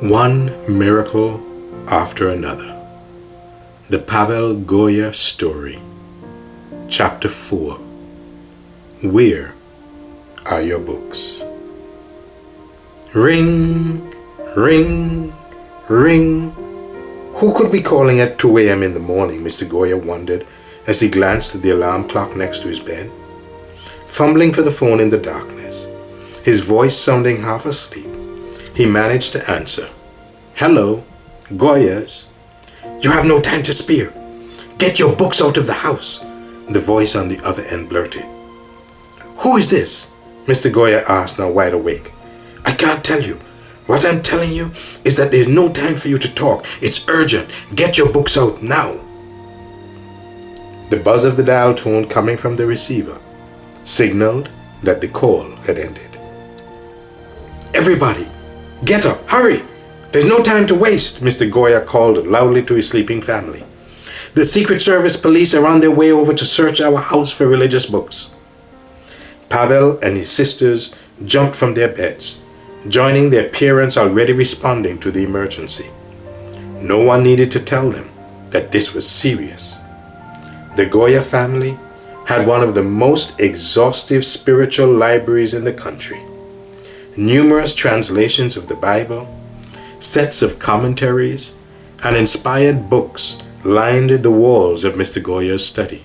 One miracle after another. The Pavel Goya story. Chapter 4. Where are your books? Ring, ring, ring. Who could be calling at 2 a.m. in the morning? Mr. Goya wondered as he glanced at the alarm clock next to his bed. Fumbling for the phone in the darkness, his voice sounding half asleep, he managed to answer. Hello, Goyas. You have no time to spare. Get your books out of the house, the voice on the other end blurted. Who is this? Mr. Goya asked, now wide awake. I can't tell you. What I'm telling you is that there's no time for you to talk. It's urgent. Get your books out now. The buzz of the dial tone coming from the receiver signaled that the call had ended. Everybody, get up, hurry! There's no time to waste, Mr. Goya called loudly to his sleeping family. The Secret Service police are on their way over to search our house for religious books. Pavel and his sisters jumped from their beds, joining their parents already responding to the emergency. No one needed to tell them that this was serious. The Goya family had one of the most exhaustive spiritual libraries in the country. Numerous translations of the Bible, sets of commentaries, and inspired books lined the walls of Mr. Goya's study.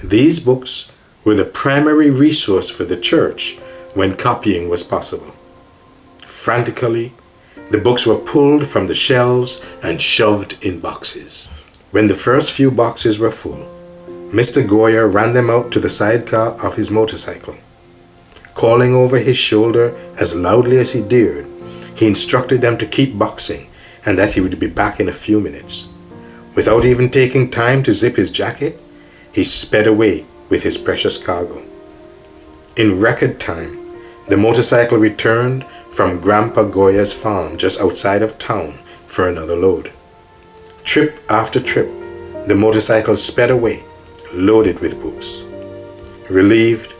These books were the primary resource for the church when copying was possible. Frantically, the books were pulled from the shelves and shoved in boxes. When the first few boxes were full, Mr. Goya ran them out to the sidecar of his motorcycle. Calling over his shoulder as loudly as he dared, he instructed them to keep boxing and that he would be back in a few minutes. Without even taking time to zip his jacket, he sped away with his precious cargo. In record time, the motorcycle returned from Grandpa Goya's farm just outside of town for another load. Trip after trip, the motorcycle sped away, loaded with books. Relieved,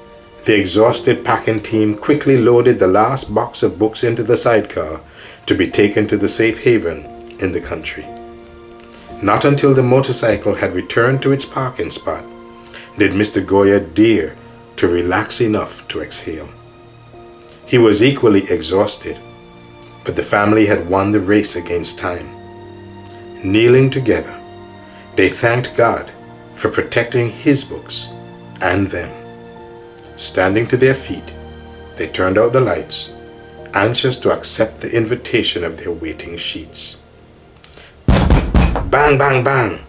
the exhausted packing team quickly loaded the last box of books into the sidecar to be taken to the safe haven in the country. Not until the motorcycle had returned to its parking spot did Mr. Goya dare to relax enough to exhale. He was equally exhausted, but the family had won the race against time. Kneeling together, they thanked God for protecting his books and them. Standing to their feet, they turned out the lights, anxious to accept the invitation of their waiting sheets. Bang, bang, bang!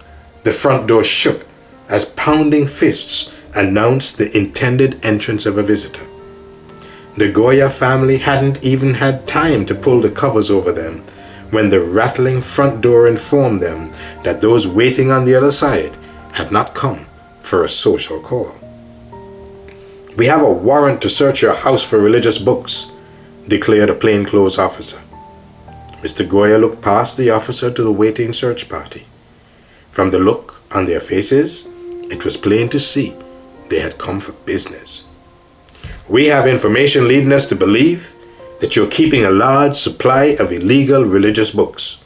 The front door shook as pounding fists announced the intended entrance of a visitor. The Goya family hadn't even had time to pull the covers over them when the rattling front door informed them that those waiting on the other side had not come for a social call. We have a warrant to search your house for religious books, declared a plainclothes officer. Mr. Goya looked past the officer to the waiting search party. From the look on their faces, it was plain to see they had come for business. We have information leading us to believe that you're keeping a large supply of illegal religious books,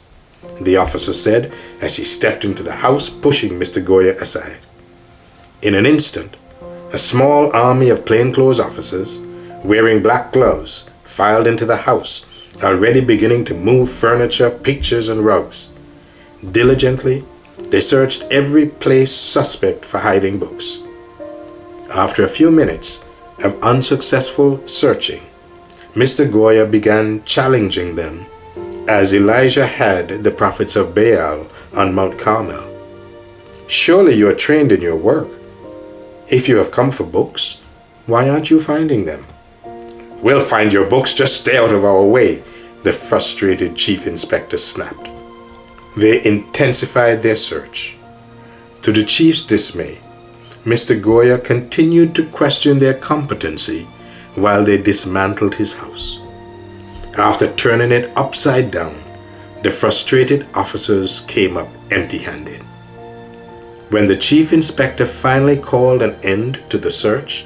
the officer said as he stepped into the house, pushing Mr. Goya aside. In an instant, a small army of plainclothes officers, wearing black gloves, filed into the house, already beginning to move furniture, pictures, and rugs. Diligently, they searched every place suspect for hiding books. After a few minutes of unsuccessful searching, Mr. Goya began challenging them, as Elijah had the prophets of Baal on Mount Carmel. Surely you are trained in your work. If you have come for books, why aren't you finding them? We'll find your books, just stay out of our way, the frustrated chief inspector snapped. They intensified their search. To the chief's dismay, Mr. Goya continued to question their competency while they dismantled his house. After turning it upside down, the frustrated officers came up empty-handed. When the chief inspector finally called an end to the search,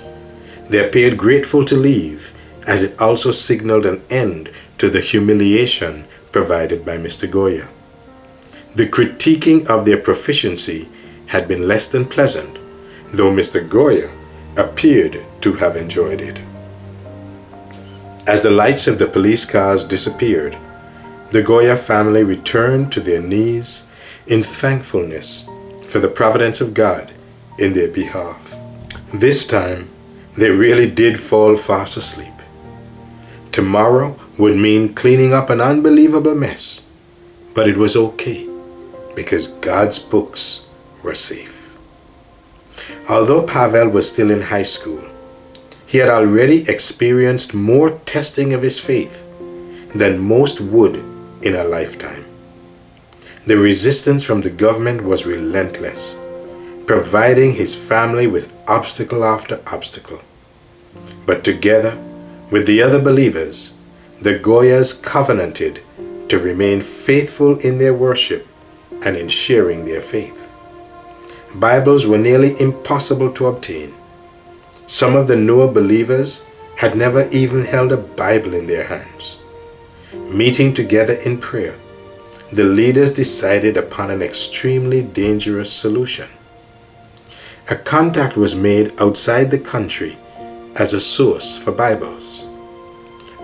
they appeared grateful to leave, as it also signaled an end to the humiliation provided by Mr. Goya. The critiquing of their proficiency had been less than pleasant, though Mr. Goya appeared to have enjoyed it. As the lights of the police cars disappeared, the Goya family returned to their knees in thankfulness for the providence of God in their behalf. This time, they really did fall fast asleep. Tomorrow would mean cleaning up an unbelievable mess, but it was okay because God's books were safe. Although Pavel was still in high school, he had already experienced more testing of his faith than most would in a lifetime. The resistance from the government was relentless, providing his family with obstacle after obstacle. But together with the other believers, the Goyas covenanted to remain faithful in their worship and in sharing their faith. Bibles were nearly impossible to obtain. Some of the newer believers had never even held a Bible in their hands. Meeting together in prayer, the leaders decided upon an extremely dangerous solution. A contact was made outside the country as a source for Bibles.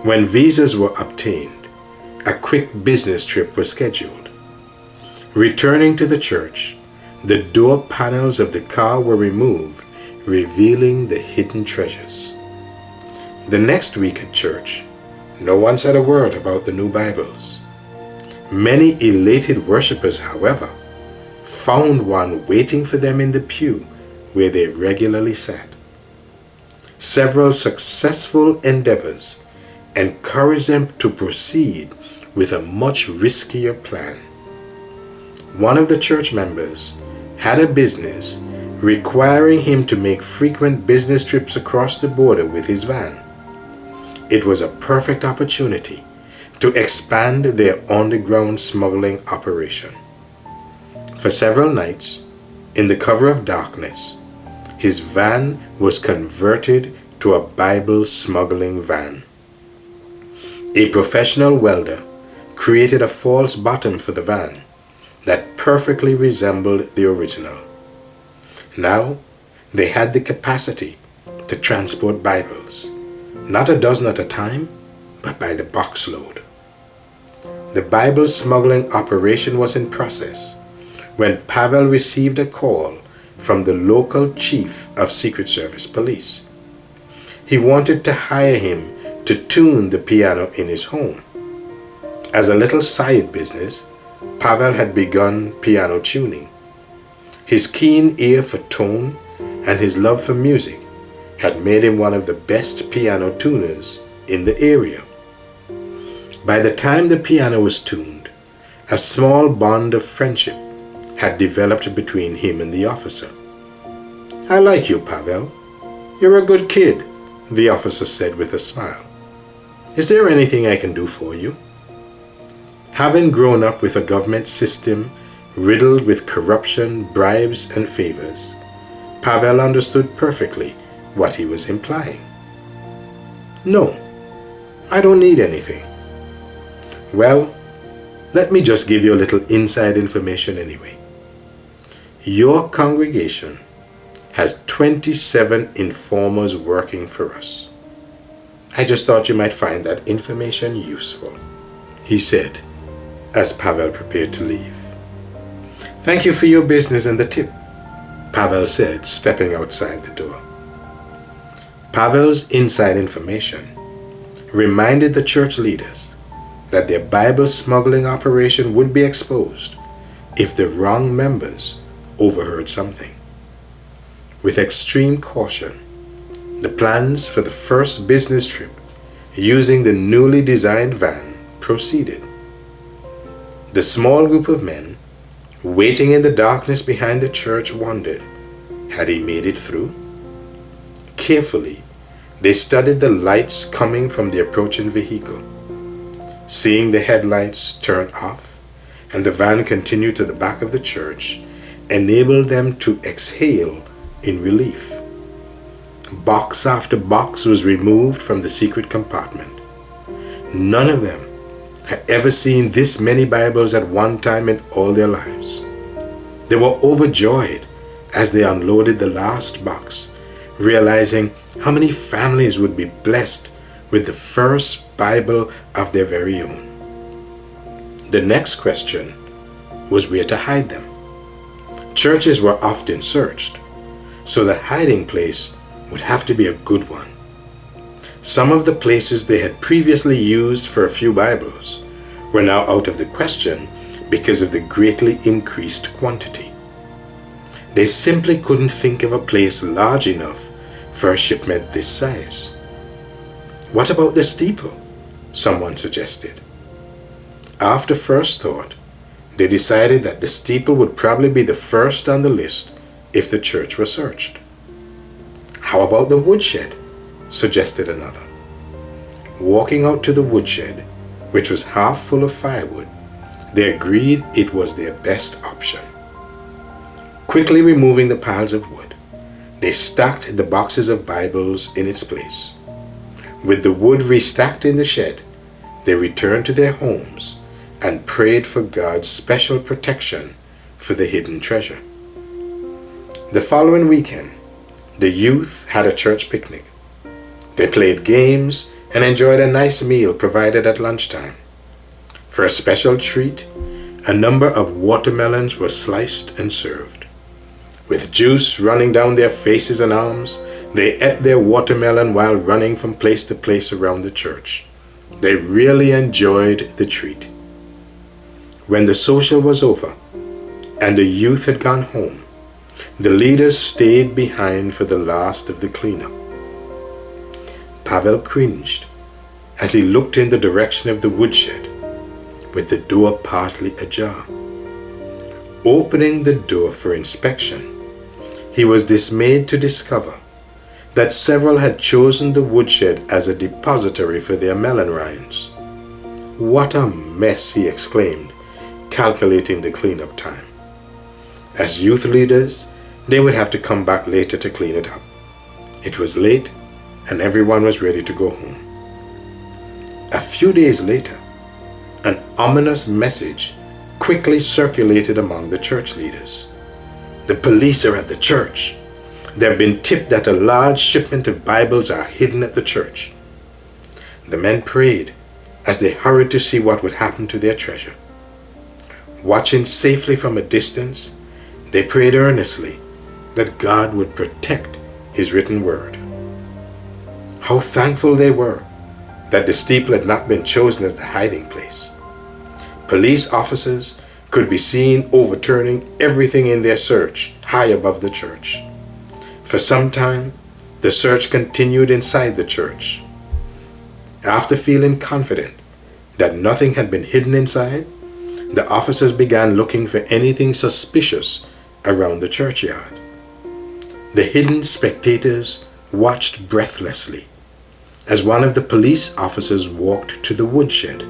When visas were obtained, a quick business trip was scheduled. Returning to the church, the door panels of the car were removed, revealing the hidden treasures. The next week at church, no one said a word about the new Bibles. Many elated worshippers, however, found one waiting for them in the pew where they regularly sat. Several successful endeavors encouraged them to proceed with a much riskier plan. One of the church members had a business requiring him to make frequent business trips across the border with his van. It was a perfect opportunity to expand their underground smuggling operation. For several nights, in the cover of darkness, his van was converted to a Bible smuggling van. A professional welder created a false bottom for the van that perfectly resembled the original. Now, they had the capacity to transport Bibles, not a dozen at a time, but by the boxload. The Bible smuggling operation was in process when Pavel received a call from the local chief of Secret Service Police. He wanted to hire him to tune the piano in his home. As a little side business, Pavel had begun piano tuning. His keen ear for tone and his love for music had made him one of the best piano tuners in the area. By the time the piano was tuned, a small bond of friendship had developed between him and the officer. "I like you, Pavel. You're a good kid," the officer said with a smile. "Is there anything I can do for you?" Having grown up with a government system riddled with corruption, bribes, and favors, Pavel understood perfectly what he was implying. "No, I don't need anything." "Well, let me just give you a little inside information anyway. Your congregation has 27 informers working for us. I just thought you might find that information useful," he said as Pavel prepared to leave. "Thank you for your business and the tip," Pavel said, stepping outside the door. Pavel's inside information reminded the church leaders that their Bible smuggling operation would be exposed if the wrong members overheard something. With extreme caution, the plans for the first business trip using the newly designed van proceeded. The small group of men waiting in the darkness behind the church wondered, had he made it through? Carefully, they studied the lights coming from the approaching vehicle. Seeing the headlights turn off and the van continue to the back of the church enabled them to exhale in relief. Box after box was removed from the secret compartment. None of them had ever seen this many Bibles at one time in all their lives. They were overjoyed as they unloaded the last box, realizing how many families would be blessed with the first Bible of their very own. The next question was where to hide them. Churches were often searched, so the hiding place would have to be a good one. Some of the places they had previously used for a few Bibles were now out of the question because of the greatly increased quantity. They simply couldn't think of a place large enough for a shipment this size. What about the steeple? Someone suggested. After first thought, they decided that the steeple would probably be the first on the list if the church were searched. How about the woodshed? Suggested another. Walking out to the woodshed, which was half full of firewood, they agreed it was their best option. Quickly removing the piles of wood, they stacked the boxes of Bibles in its place. With the wood restacked in the shed, they returned to their homes and prayed for God's special protection for the hidden treasure. The following weekend, the youth had a church picnic. They played games and enjoyed a nice meal provided at lunchtime. For a special treat, a number of watermelons were sliced and served. With juice running down their faces and arms, they ate their watermelon while running from place to place around the church. They really enjoyed the treat. When the social was over and the youth had gone home, the leaders stayed behind for the last of the cleanup. Pavel cringed as he looked in the direction of the woodshed, with the door partly ajar. Opening the door for inspection, he was dismayed to discover that several had chosen the woodshed as a depository for their melon rinds. "What a mess," he exclaimed, calculating the cleanup time. As youth leaders, they would have to come back later to clean it up. It was late, and everyone was ready to go home. A few days later, an ominous message quickly circulated among the church leaders. "The police are at the church. They have been tipped that a large shipment of Bibles are hidden at the church." The men prayed as they hurried to see what would happen to their treasure. Watching safely from a distance, they prayed earnestly that God would protect His written word. How thankful they were that the steeple had not been chosen as the hiding place. Police officers could be seen overturning everything in their search high above the church. For some time, the search continued inside the church. After feeling confident that nothing had been hidden inside, the officers began looking for anything suspicious around the churchyard. The hidden spectators watched breathlessly as one of the police officers walked to the woodshed.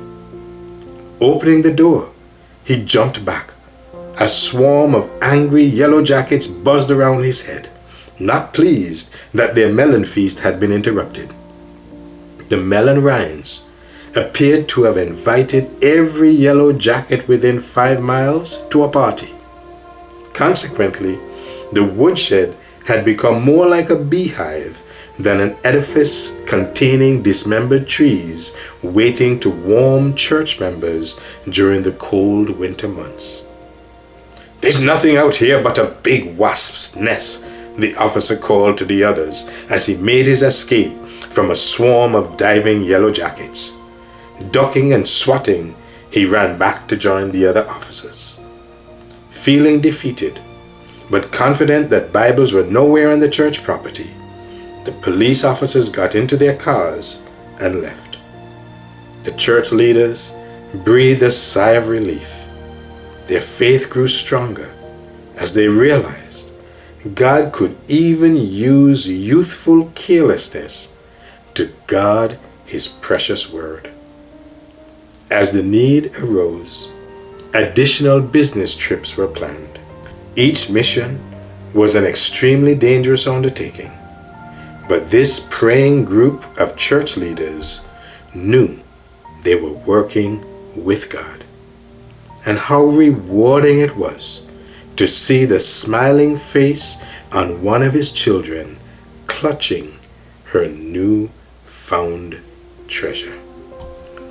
Opening the door, he jumped back. A swarm of angry yellow jackets buzzed around his head, not pleased that their melon feast had been interrupted. The melon rinds appeared to have invited every yellow jacket within 5 miles to a party. Consequently, the woodshed had become more like a beehive than an edifice containing dismembered trees waiting to warm church members during the cold winter months. "There's nothing out here but a big wasp's nest," the officer called to the others as he made his escape from a swarm of diving yellow jackets. Ducking and swatting, he ran back to join the other officers. Feeling defeated, but confident that Bibles were nowhere on the church property, the police officers got into their cars and left. The church leaders breathed a sigh of relief. Their faith grew stronger as they realized God could even use youthful carelessness to guard His precious word. As the need arose, additional business trips were planned. Each mission was an extremely dangerous undertaking, but this praying group of church leaders knew they were working with God. And how rewarding it was to see the smiling face on one of his children clutching her new found treasure.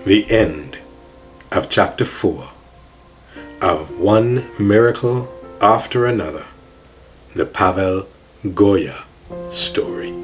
The end of chapter 4 of One Miracle After Another, the Pavel Goya story.